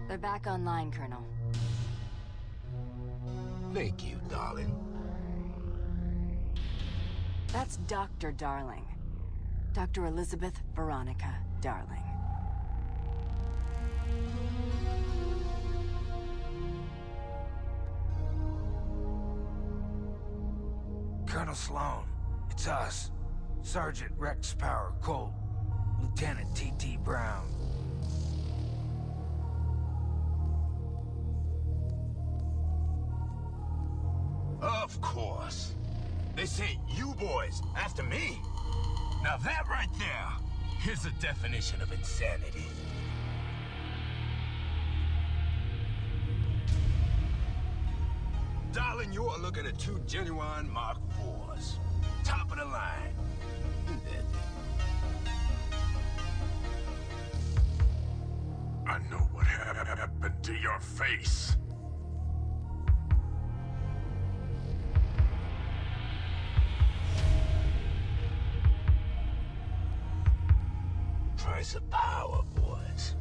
They're back online, Colonel. Thank you, darling. That's Dr. Darling. Dr. Elizabeth Veronica Darling. Colonel Sloan, it's us. Sergeant Rex Power Colt, Lieutenant T.T. Brown. Of course. They sent you boys after me. Now that right there is a definition of insanity. Darling, you are looking at two genuine Mark IVs. Top of the line. I know what happened to your face. Price of power, boys.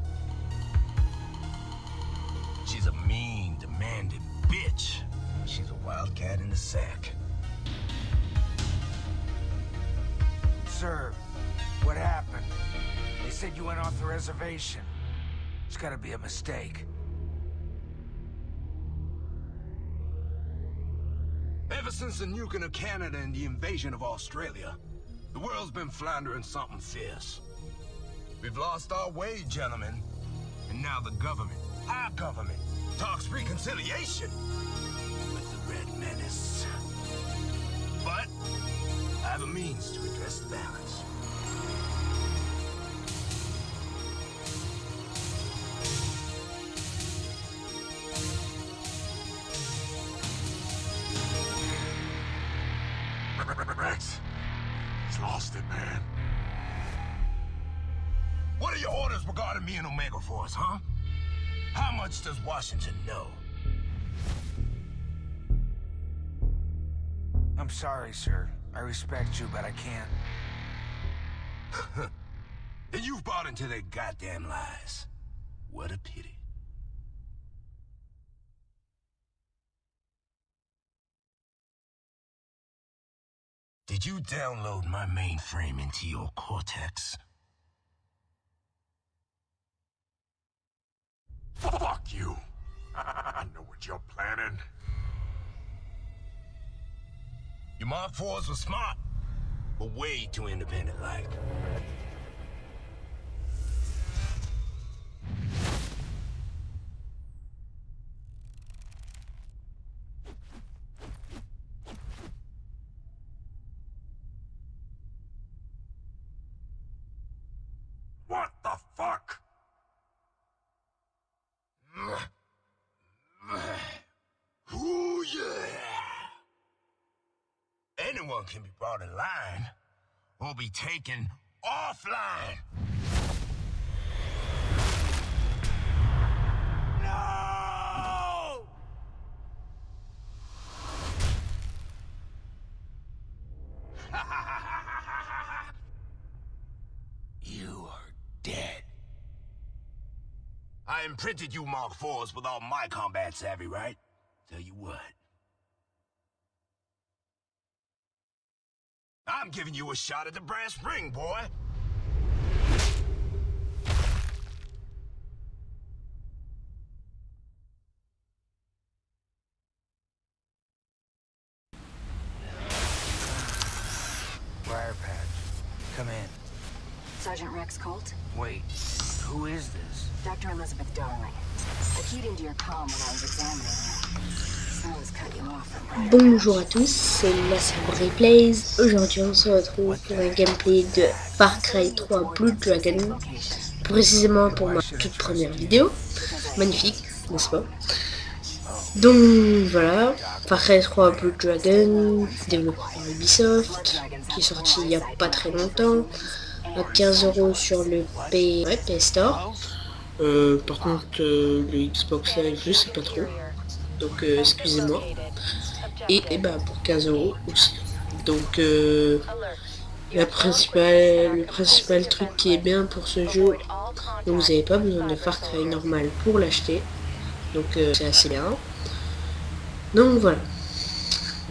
She's a mean, demanding bitch. She's a wildcat in the sack. Sir, what happened? They said you went off the reservation. It's gotta be a mistake. Ever since the nuking of Canada and the invasion of Australia, the world's been floundering something fierce. We've lost our way, gentlemen. And now the government, our government, talks reconciliation with the Red Menace. But I have a means to address the balance. Rex, he's lost it, man. What are your orders regarding me and Omega Force, huh? How much does Washington know? I'm sorry, sir. I respect you, but I can't. And you've bought into their goddamn lies. What a pity. Did you download my mainframe into your Cortex? Fuck you. I know what you're planning. Your Mark IVs were smart, but way too independent-like. What the fuck? Ooh, yeah! Anyone can be brought in line, or be taken offline. No! You are dead. I imprinted you Mark IVs with all my combat savvy, right? Tell you what. I'm giving you a shot at the brass ring, boy. Briar Patch, come in. Sergeant Rex Colt? Wait, who is this? Dr. Elizabeth Darling. I keyed into your comm when I was examining you. Snow cut you off from Bonjour à tous, c'est la Sabre Plays. Aujourd'hui on se retrouve pour un gameplay de Far Cry 3 Blood Dragon. Précisément pour ma toute première vidéo. Magnifique, n'est-ce pas? Donc voilà, Far Cry 3 Blood Dragon, développé par Ubisoft, qui est sorti il n'y a pas très longtemps, à 15 € sur le PS Store. Par contre, le Xbox Live, je sais pas trop, donc excusez-moi. Et bah pour 15 € aussi. Donc le principal truc qui est bien pour ce jeu, donc vous n'avez pas besoin de Far Cry normal pour l'acheter, donc c'est assez bien. Donc voilà.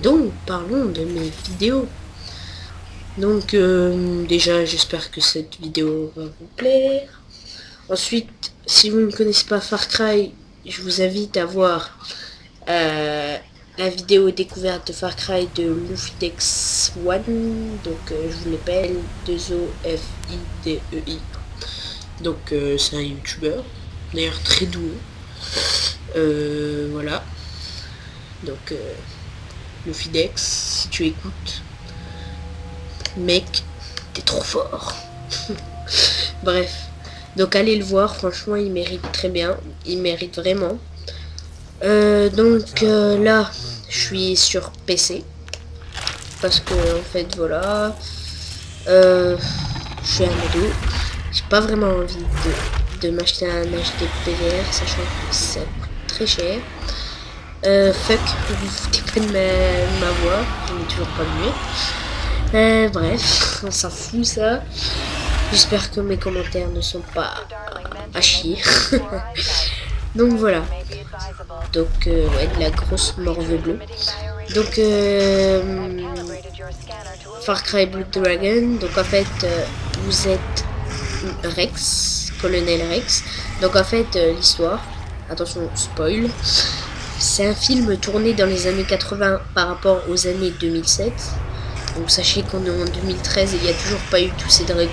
Donc parlons de mes vidéos. Donc déjà j'espère que cette vidéo va vous plaire. Ensuite, si vous ne connaissez pas Far Cry, je vous invite à voir la vidéo découverte de Far Cry de Lufidex One. Donc je vous l'appelle 2OFIDEI. Donc c'est un youtubeur, d'ailleurs très doué. Voilà. Donc Lufidex, si tu écoutes, mec, t'es trop fort. Bref. Donc allez le voir, franchement il mérite très bien, il mérite vraiment. Là je suis sur PC parce que en fait voilà, je suis un ado, j'ai pas vraiment envie de m'acheter un HD PVR sachant que ça coûte très cher. Fuck, vous vous foutez pas de ma voix, je n'ai toujours pas mieux. Bref, on s'en fout ça. J'espère que mes commentaires ne sont pas à chier. Donc voilà. Donc ouais, de la grosse morve bleue. Donc Far Cry Blood Dragon. Donc en fait vous êtes Rex, colonel Rex. Donc en fait l'histoire, attention spoil, c'est un film tourné dans les années 80 par rapport aux années 2007. Donc sachez qu'on est en 2013 et il n'y a toujours pas eu tous ces dragons.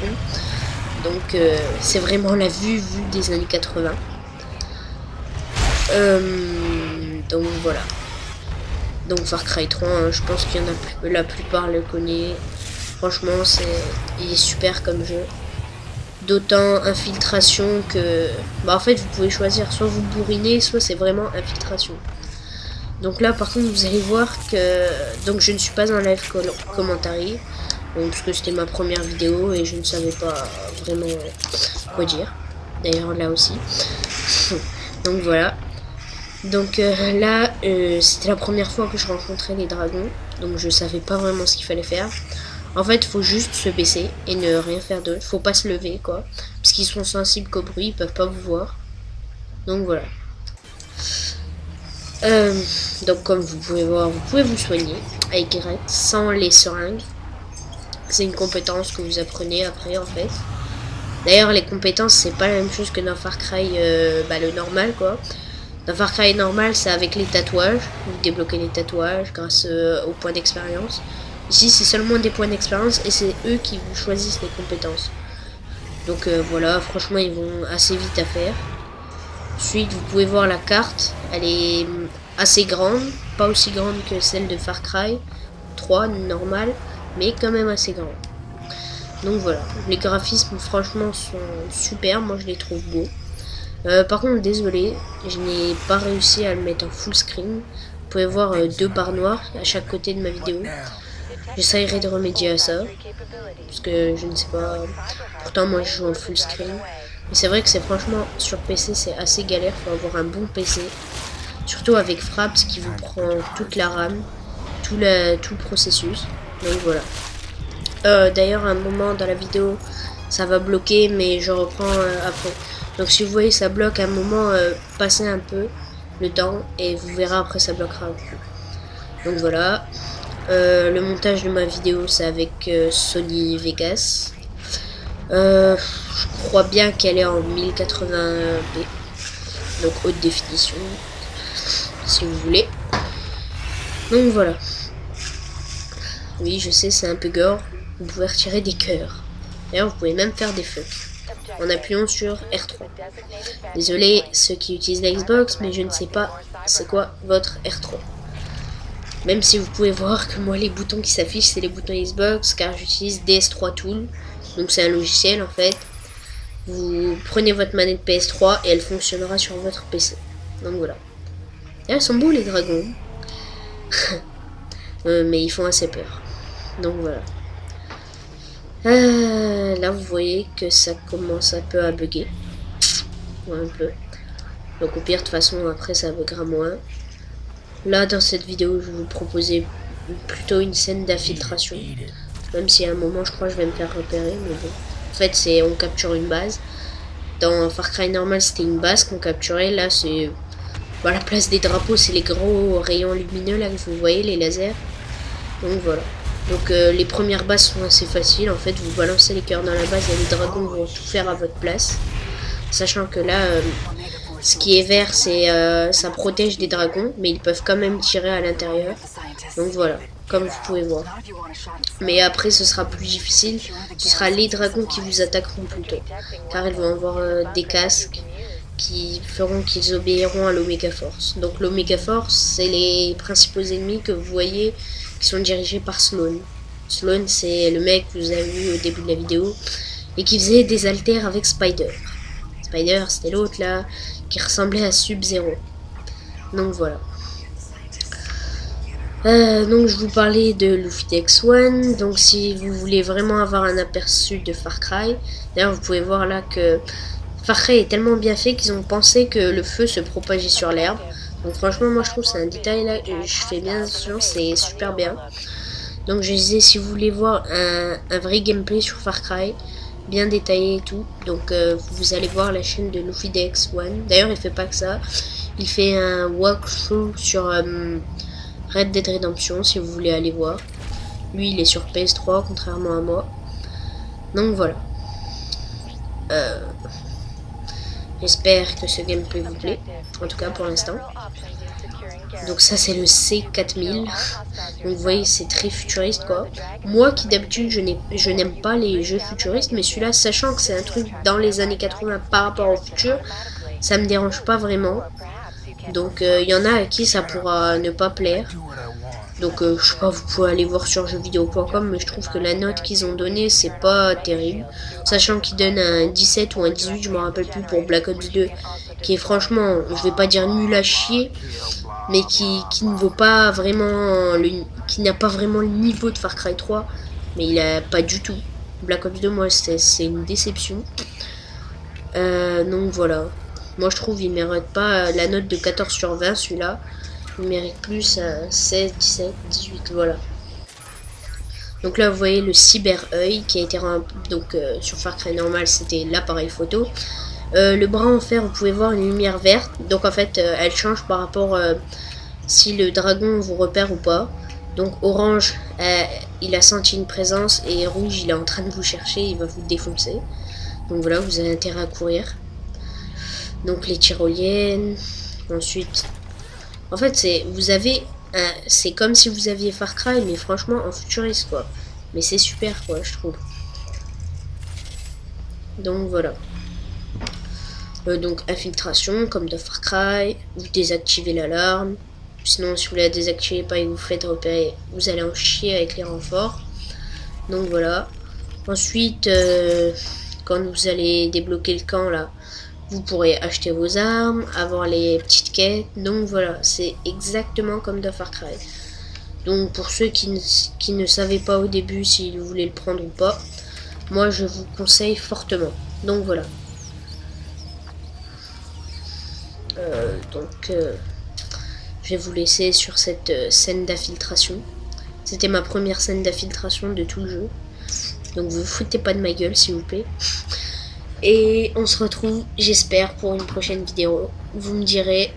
Donc c'est vraiment la vue des années 80. Donc voilà. Donc Far Cry 3, hein, je pense qu'il y en a la plupart le connaissent. Franchement il est super comme jeu. D'autant infiltration que... Bah en fait vous pouvez choisir, soit vous bourrinez, soit c'est vraiment infiltration. Donc là par contre vous allez voir que... Donc je ne suis pas en live commentary. Parce que c'était ma première vidéo et je ne savais pas vraiment quoi dire. D'ailleurs là aussi. Donc voilà. Donc là c'était la première fois que je rencontrais les dragons. Donc je savais pas vraiment ce qu'il fallait faire. En fait il faut juste se baisser et ne rien faire d'autre. Faut pas se lever quoi. Parce qu'ils sont sensibles qu'au bruit, ils peuvent pas vous voir. Donc voilà. Donc comme vous pouvez voir, vous pouvez vous soigner avec Y sans les seringues. C'est une compétence que vous apprenez après en fait. D'ailleurs les compétences c'est pas la même chose que dans Far Cry le normal quoi. Dans Far Cry normal c'est avec les tatouages. Vous débloquez les tatouages grâce aux points d'expérience. Ici c'est seulement des points d'expérience et c'est eux qui vous choisissent les compétences. Donc voilà, franchement ils vont assez vite à faire. Ensuite vous pouvez voir la carte. Elle est assez grande. Pas aussi grande que celle de Far Cry 3 normal. Mais quand même assez grand. Donc voilà, les graphismes franchement sont super, moi je les trouve beaux. Par contre désolé, je n'ai pas réussi à le mettre en full screen. Vous pouvez voir deux barres noires à chaque côté de ma vidéo. J'essaierai de remédier à ça, parce que je ne sais pas, pourtant moi je joue en full screen. Mais c'est vrai que c'est franchement, sur PC c'est assez galère, il faut avoir un bon PC. Surtout avec Fraps qui vous prend toute la RAM, tout le processus. Donc voilà. D'ailleurs à un moment dans la vidéo ça va bloquer mais je reprends après. Donc si vous voyez ça bloque à un moment, passez un peu le temps et vous verrez après ça bloquera un peu. Donc voilà. Le montage de ma vidéo c'est avec Sony Vegas. Je crois bien qu'elle est en 1080p. Donc haute définition. Si vous voulez. Donc voilà. Oui, je sais, c'est un peu gore. Vous pouvez retirer des cœurs. D'ailleurs, vous pouvez même faire des fucks en appuyant sur R3. Désolé ceux qui utilisent la Xbox, mais je ne sais pas c'est quoi votre R3. Même si vous pouvez voir que moi, les boutons qui s'affichent, c'est les boutons Xbox, car j'utilise DS3 Tool. Donc c'est un logiciel en fait. Vous prenez votre manette PS3 et elle fonctionnera sur votre PC. Donc voilà. Et elles sont beaux les dragons. Mais ils font assez peur. Donc voilà. Là vous voyez que ça commence un peu à bugger. Ouais, un peu. Donc au pire de toute façon après ça buggera moins. Là dans cette vidéo je vais vous proposer plutôt une scène d'infiltration. Même si à un moment, je crois que je vais me faire repérer, mais bon. En fait, c'est on capture une base. Dans Far Cry normal, c'était une base qu'on capturait. Là, c'est bah, la place des drapeaux, c'est les gros rayons lumineux là que vous voyez, les lasers. Donc voilà. Donc les premières bases sont assez faciles. En fait, vous balancez les cœurs dans la base et les dragons vont tout faire à votre place. Sachant que là, ce qui est vert, c'est ça protège des dragons, mais ils peuvent quand même tirer à l'intérieur. Donc voilà, comme vous pouvez voir. Mais après, ce sera plus difficile. Ce sera les dragons qui vous attaqueront plutôt, car ils vont avoir des casques qui feront qu'ils obéiront à l'Omega Force. Donc l'Omega Force, c'est les principaux ennemis que vous voyez qui sont dirigés par Sloan. Sloan, c'est le mec que vous avez vu au début de la vidéo et qui faisait des haltères avec Spider. Spider, c'était l'autre là qui ressemblait à Sub-Zero. Donc voilà. Donc je vous parlais de Luffy X1. Donc si vous voulez vraiment avoir un aperçu de Far Cry, d'ailleurs vous pouvez voir là que Far Cry est tellement bien fait qu'ils ont pensé que le feu se propageait sur l'herbe. Donc franchement moi je trouve que c'est un détail là, je fais bien attention, c'est super bien. Donc je disais si vous voulez voir un vrai gameplay sur Far Cry, bien détaillé et tout, donc vous allez voir la chaîne de Luffy X1. D'ailleurs il fait pas que ça, il fait un walkthrough sur Red Dead Redemption si vous voulez aller voir. Lui il est sur PS3 contrairement à moi. Donc voilà. J'espère que ce gameplay vous plaît, en tout cas pour l'instant. Donc ça c'est le C4000. Donc vous voyez c'est très futuriste quoi. Moi qui d'habitude je n'aime pas les jeux futuristes, mais celui-là sachant que c'est un truc dans les années 80 par rapport au futur, ça me dérange pas vraiment. Donc il y en a à qui ça pourra ne pas plaire. Donc je sais pas, vous pouvez aller voir sur jeuxvideo.com, mais je trouve que la note qu'ils ont donnée c'est pas terrible. Sachant qu'ils donnent un 17 ou un 18, je me rappelle plus pour Black Ops 2, qui est franchement, je vais pas dire nul à chier, mais qui ne vaut pas vraiment qui n'a pas vraiment le niveau de Far Cry 3, mais il a pas du tout. Black Ops 2 moi c'est une déception. Donc voilà. Moi je trouve il mérite pas la note de 14 sur 20 celui-là. Il mérite plus 16, 17, 18, voilà. Donc là vous voyez le cyber œil qui a été donc sur Far Cry normal c'était l'appareil photo. Le bras en fer vous pouvez voir une lumière verte, donc en fait elle change par rapport si le dragon vous repère ou pas. Donc orange il a senti une présence et rouge il est en train de vous chercher, il va vous défoncer. Donc voilà, vous avez intérêt à courir. Donc les tyroliennes. Ensuite, en fait c'est comme si vous aviez Far Cry mais franchement en futuriste quoi. Mais c'est super quoi je trouve. Donc voilà. Donc infiltration comme de Far Cry. Vous désactivez l'alarme. Sinon si vous la désactivez pas et que vous faites repérer, vous allez en chier avec les renforts. Donc voilà. Ensuite quand vous allez débloquer le camp là, vous pourrez acheter vos armes, avoir les petites quêtes. Donc voilà, c'est exactement comme dans Far Cry. Donc pour ceux qui ne savaient pas au début s'ils voulaient le prendre ou pas, moi je vous conseille fortement. Donc voilà. Je vais vous laisser sur cette scène d'infiltration. C'était ma première scène d'infiltration de tout le jeu. Donc vous foutez pas de ma gueule s'il vous plaît. Et on se retrouve, j'espère, pour une prochaine vidéo. Vous me direz,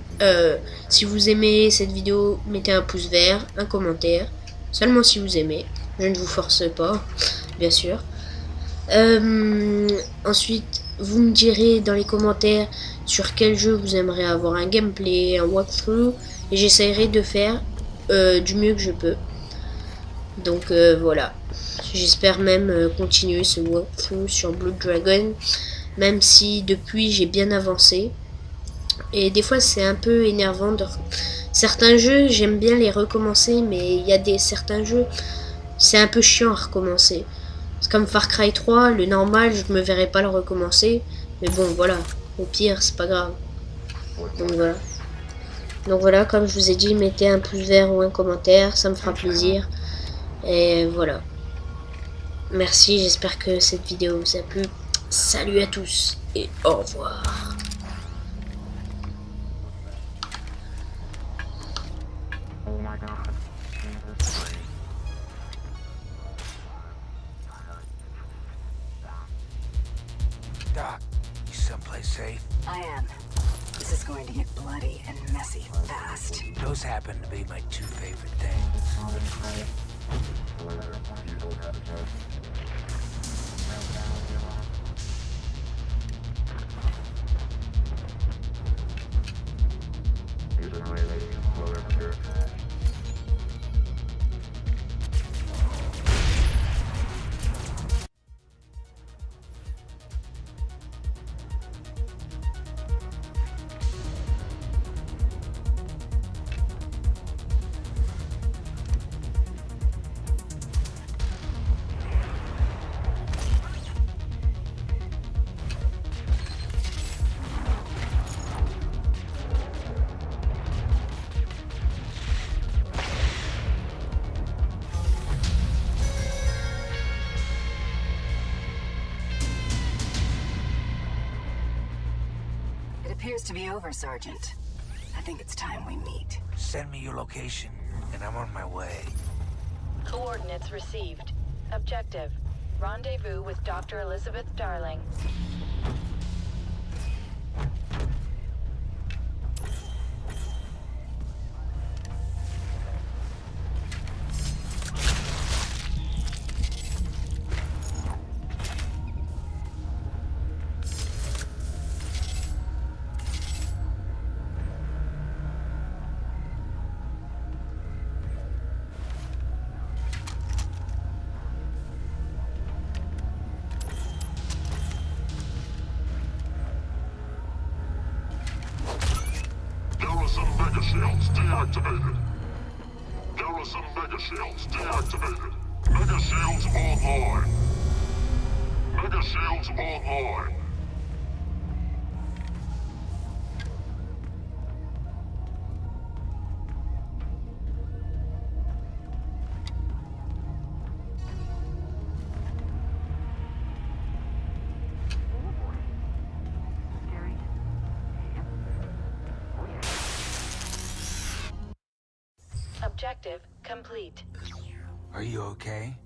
si vous aimez cette vidéo, mettez un pouce vert, un commentaire. Seulement si vous aimez. Je ne vous force pas, bien sûr. Ensuite, vous me direz dans les commentaires sur quel jeu vous aimeriez avoir un gameplay, un walkthrough. Et j'essaierai de faire du mieux que je peux. Donc voilà. J'espère même continuer ce walkthrough sur Blood Dragon. Même si depuis j'ai bien avancé. Et des fois c'est un peu énervant. Certains jeux j'aime bien les recommencer. Mais il y a certains jeux c'est un peu chiant à recommencer. C'est comme Far Cry 3. Le normal je me verrai pas le recommencer. Mais bon voilà. Au pire c'est pas grave. Donc voilà, comme je vous ai dit, mettez un pouce vert ou un commentaire. Ça me fera plaisir. Et voilà. Merci, j'espère que cette vidéo vous a plu. Salut à tous et au revoir. Oh my god. someplace safe? I am. This is going to get bloody and messy fast. Those happen to be my two favorite things. It appears to be over, Sergeant. I think it's time we meet. Send me your location, and I'm on my way. Coordinates received. Objective: rendezvous with Dr. Elizabeth Darling. Garrison mega shields deactivated. Garrison mega shields deactivated. Mega shields online. Mega shields online. Objective complete. Are you okay?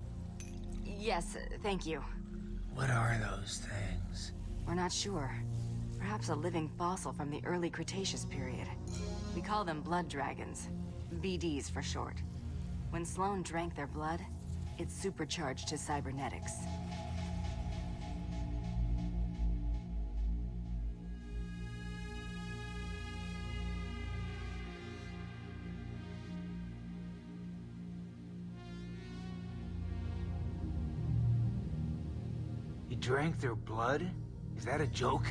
Yes, thank you. What are those things? We're not sure. Perhaps a living fossil from the early Cretaceous period. We call them blood dragons. BDs for short. When Sloan drank their blood, it supercharged his cybernetics. You drank their blood? Is that a joke?